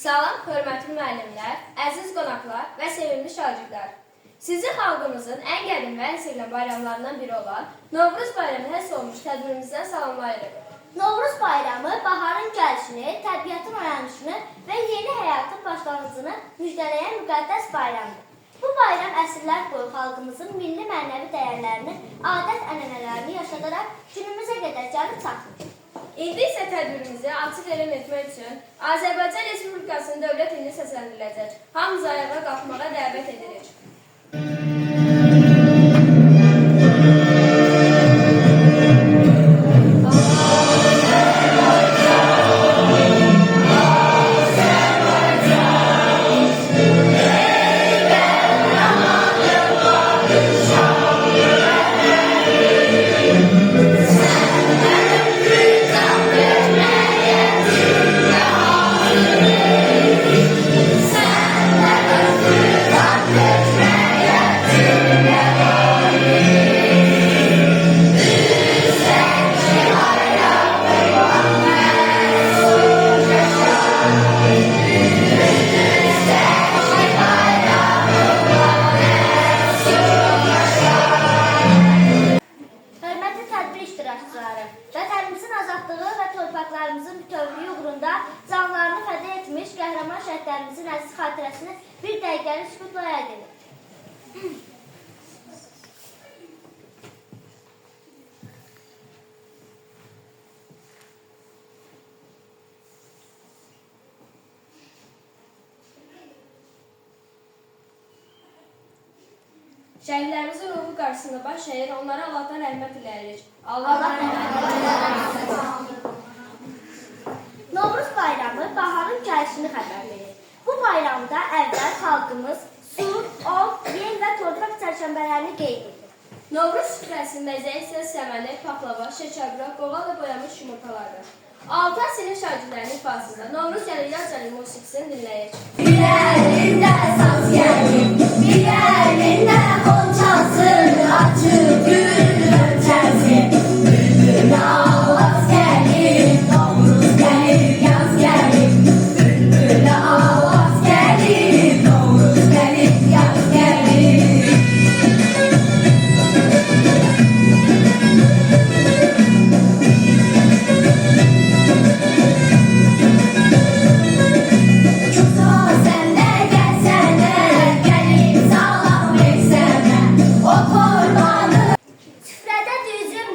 Salam, hörmətli müəllimlər, əziz qonaqlar və sevimli şagirdlər. Sizi xalqımızın ən qədim və ən sevilən bayramlarından biri olan Novruz bayramı həsr olmuş tədbirimizdən salamlayırıq. Novruz bayramı baharın gəlişini, təbiətin oyanışını və yeni həyatın başlanğıcını müjdələyən müqəddəs bayramdır. Bu bayram əsrlər boyu xalqımızın milli mənəvi dəyərlərini, adət-ənənələrini yaşadaraq günümüzə qədər gəlib çatmışdır. İndi isə tədbirimizi açıq elan etmək üçün Azərbaycan Respublikasının dövlət dilini səsləndiriləcək. Hamımızı ayağa qalxmağa dəvət edirik. Vətənimizin azadlığı və torpaqlarımızın bütövlüyü uğrunda canlarını fəda etmiş qəhrəman şəhidlərimizin əziz xatirəsini bir dəqiqəlik sükutla yad edilir. Şəhidlərimizin ruhu qarşısında baş əyir, onlara Allahdan rəhmət diləyirik. Allahdan rəhmət. Novruz bayramı baharın gəlişini xəbər verir. Bu bayramda əvvəl xalqımız su, ot, yel və torpaq çərşənbələrini qeyd edir. Novruz süfrəsinin məzəyi isə səməni, paxlava, şəkərbura, qoğal və boyamış yumurtalardır. 6 sinif şagirdlərinin ifasında Novruz gəlir yaz gəlir musiqisini dinləyir. Bir əlində saz gəlir, bir əlində xonçası, açıb gül ölçəsi. Bülbül avaz gəlir, Novruz gəlir, yaz gəlir. Bülbül avaz gəlir, Novruz gəlir, yaz gəlir. Süfrədə düzüm,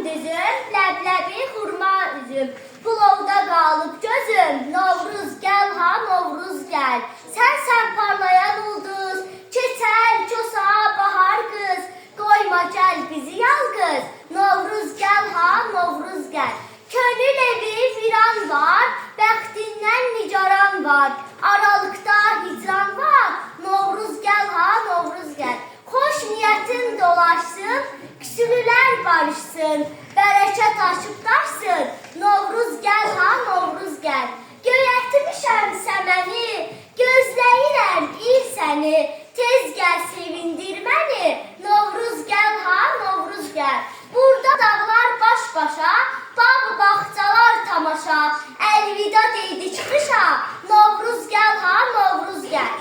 ləbləbi, xurma üzüm. Bulovda qalıb gözüm, Novruz gəl ha, Novruz gəl. Sən parlayan ulduz, keçər kosa bahar qız. Qoyma gəl bizi yalqız, Novruz gəl ha, Novruz gəl. Könül evi viran var, bəxtindən nigaran var. Aralıqda hicran var, Novruz gəl ha, Novruz gəl. Xoş niyyətin dolaşsın, küsülülər barışsın, bərəkət aşıb daşsın, Novruz gəl ha, Novruz gəl. Göyətmişəm səməni, gözləyirəm il səni, tez gəl sevindir məni, Novruz gəl ha, Novruz gəl. Burada dağlar baş-başa, bağ-bağçalar tamaşa, əlvida deydik qışa, Novruz gəl ha, Novruz gəl.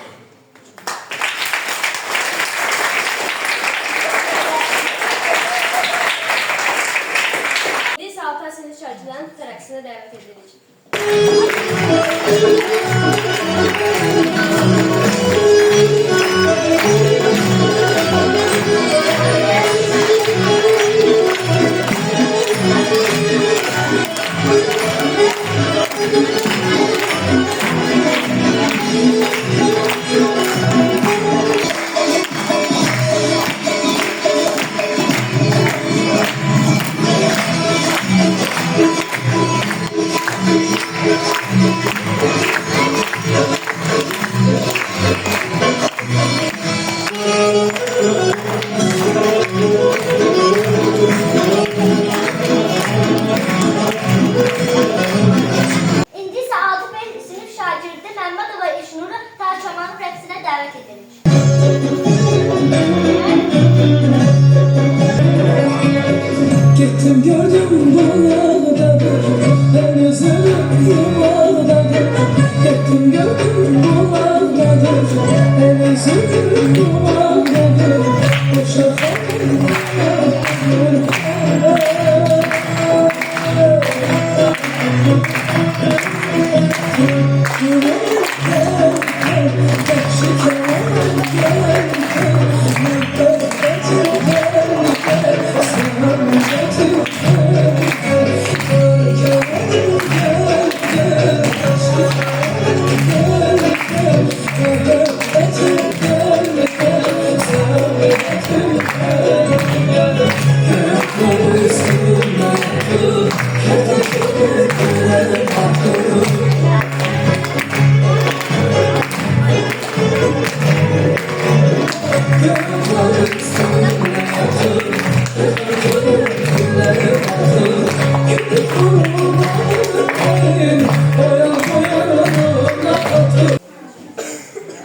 Biz 6 sinif şagirdlərin tərəqsinə dəvət edirik. İndi isə 6 sinif şagirdi Məmmədova İşnuru Tərcümanı rəqsinə dəvət edirik. Gittim gördüm bu yolda, ben özledim bu yolda. Gittim gördüm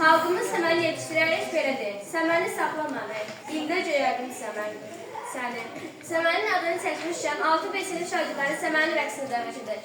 Halkımız səməni yetişdirərək belədir. Səməni saxlamamək, ildə göyərdim səni. Səmənin adını çəkmişkən 6-5 sinif şagirdləri səməni rəqsini dəvət edək.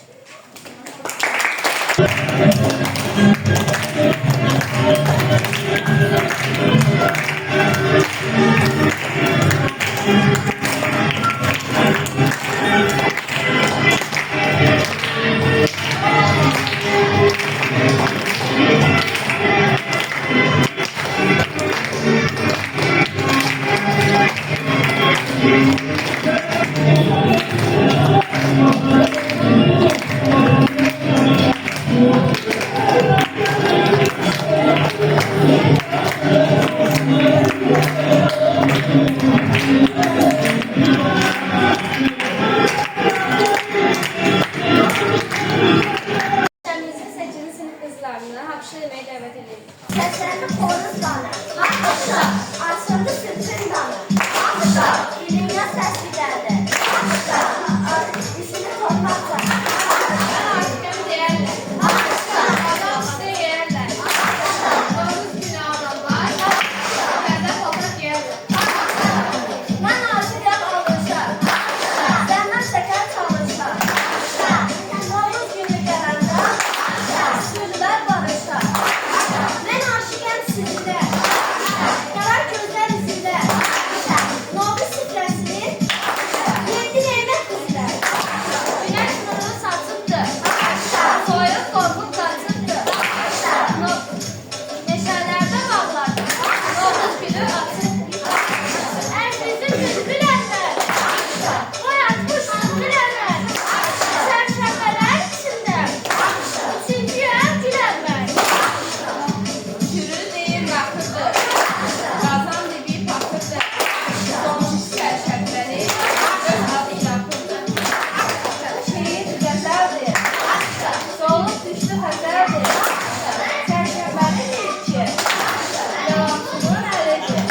Şəhərimizin seçili sinif qızlarını hapşır deməyə dəvət edirik. Səslərini xoruz qanı. Alqışla. Açıldı sürtün qanı. Alqışla. Dilinə səsli gəldi. Alqışla. Üstünü torpaq qanı. Aşkım deyərlər. Alqışla. Adam üstə yeyərlər. Doğuz günü ağlamlar. Fərdə toprak yeyərlər. Mən aşıqam alqışla. Səndən şəkər çalışla. Novruz günü gələndə sürdülər bağışla. Mən aşıqam sizdə. Yarar gözlər izində. Novruz süfrəsini yedi neymət bizlər. Günəş nuru saçıbdır. Soyuq qorxub qaçıbdır. Meşələrdə bağlardı. Doğuz günü açıbdır. Ərzimizin bülbülərlər. Boy atmış bülbülərlər. Sərşəbələr içində. Üçüncü əl gülərlər. Sürü deyir baxırdır. Qazan dibi baxırdır. Sonuç sərşəbləri öz adı yapırdır. Şehir qəzəldir. Solub düşdü xəzəldir. Sərşəbəli deyir ki, yalançının əlidir.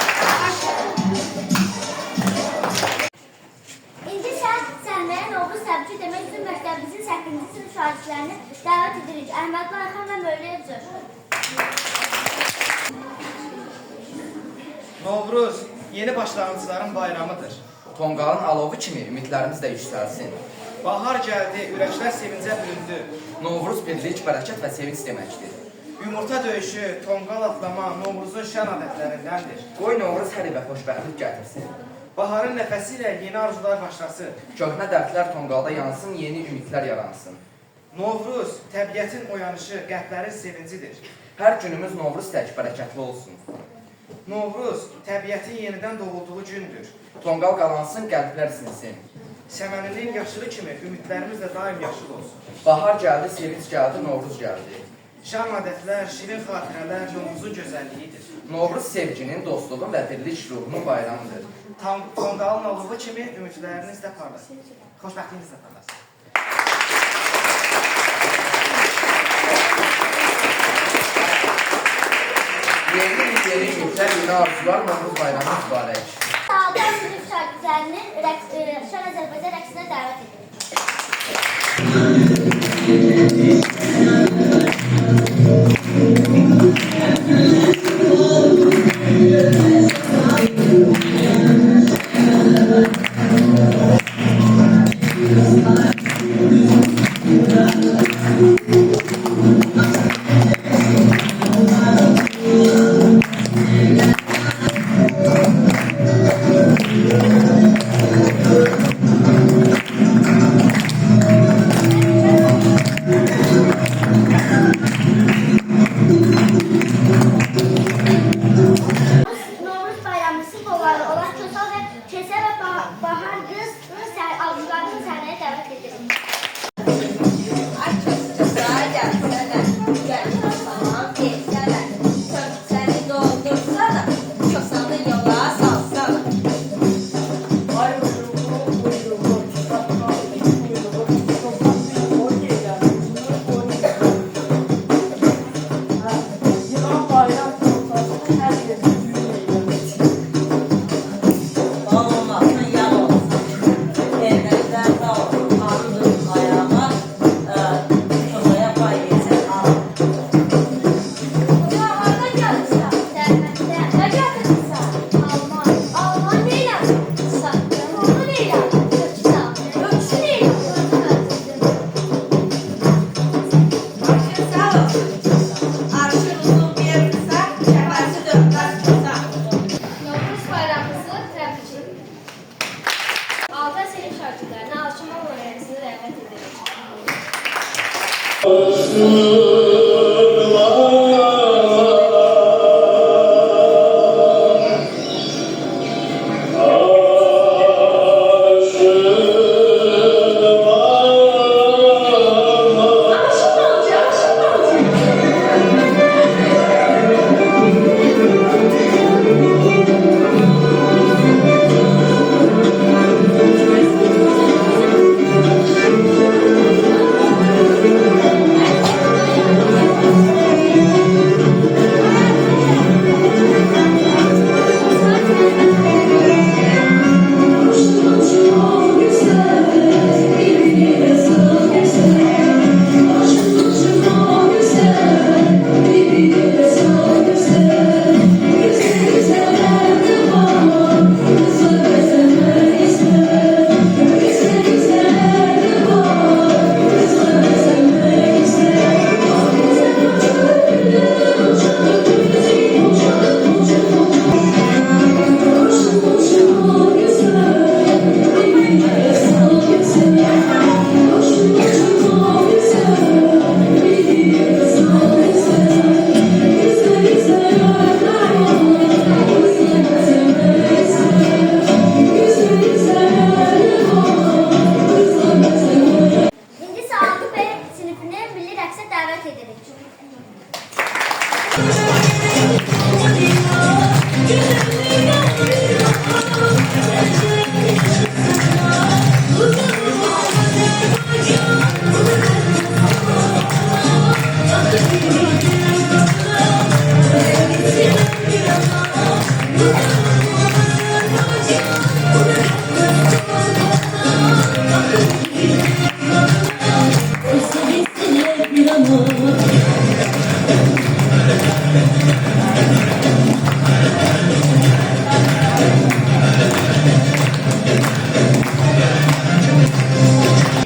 İndi səhnəyə Novruz təbrik demək üçün məktəbimizin 8-ci sinif şagirdlərini dəvət edirik. Əhməd Bayxan və Mövləyev Coşqun. Novruz yeni başlanğıcların bayramıdır. Tonqalın alovu kimi ümidlərimiz də yüksəlsin. Bahar gəldi, ürəklər sevincə büründü. Novruz birlik, bərəkət və sevinç deməkdir. Yumurta döyüşü, tonqal atlama Novruzun şən adətlərindəndir. Qoy Novruz hər evə xoşbəxtlik gətirsin. Baharın nəfəsi ilə yeni arzular başlasın. Köhnə dərdlər tonqalda yansın, yeni ümidlər yaransın. Novruz təbiətin oyanışı, qəlblərin sevincidir. Hər günümüz Novruz tək bərəkətli olsun. Novruz təbiətin yenidən doğulduğu gündür. Tonqal qalansın, qəlblər sinsin. Səməninin yaşılı kimi ümidlərimiz də daim yaşıl olsun. Bahar gəldi, sevinç gəldi, Novruz gəldi. Şən adətlər, şirin xatirələr Novruzun gözəlliyidir. Novruz sevginin, dostluğun və birlik ruhunun bayramıdır. Tonqalın alovu kimi ümidləriniz də parlasın. Xoşbəxtliyiniz də parlasın. Yeni ümidlər, yeni arzular, Novruz bayramı mübarək. Sağdan sinif şagirdlərini Şən Azərbaycan rəqsinə dəvət edirik.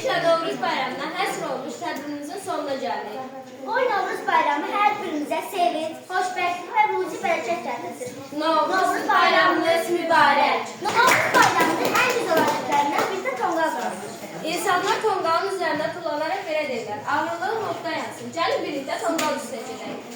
Şad Novruz bayramına həsr olmuş tədbirimizin sonuna gəldik. Qoy Novruz bayramı hər birimizə sevinç, xoşbəxtlik və ruzi bərəkət gətirsin. Novruz bayramınız mübarək. Novruz bayramının ən gözəl adətlərindən biri də tonqal bayramıdır. İnsanlar tonqalın üzərində tullanaraq belə deyirlər. Ağırlığın notda yansın. Gəlin birlikdə tonqal üstə gedək.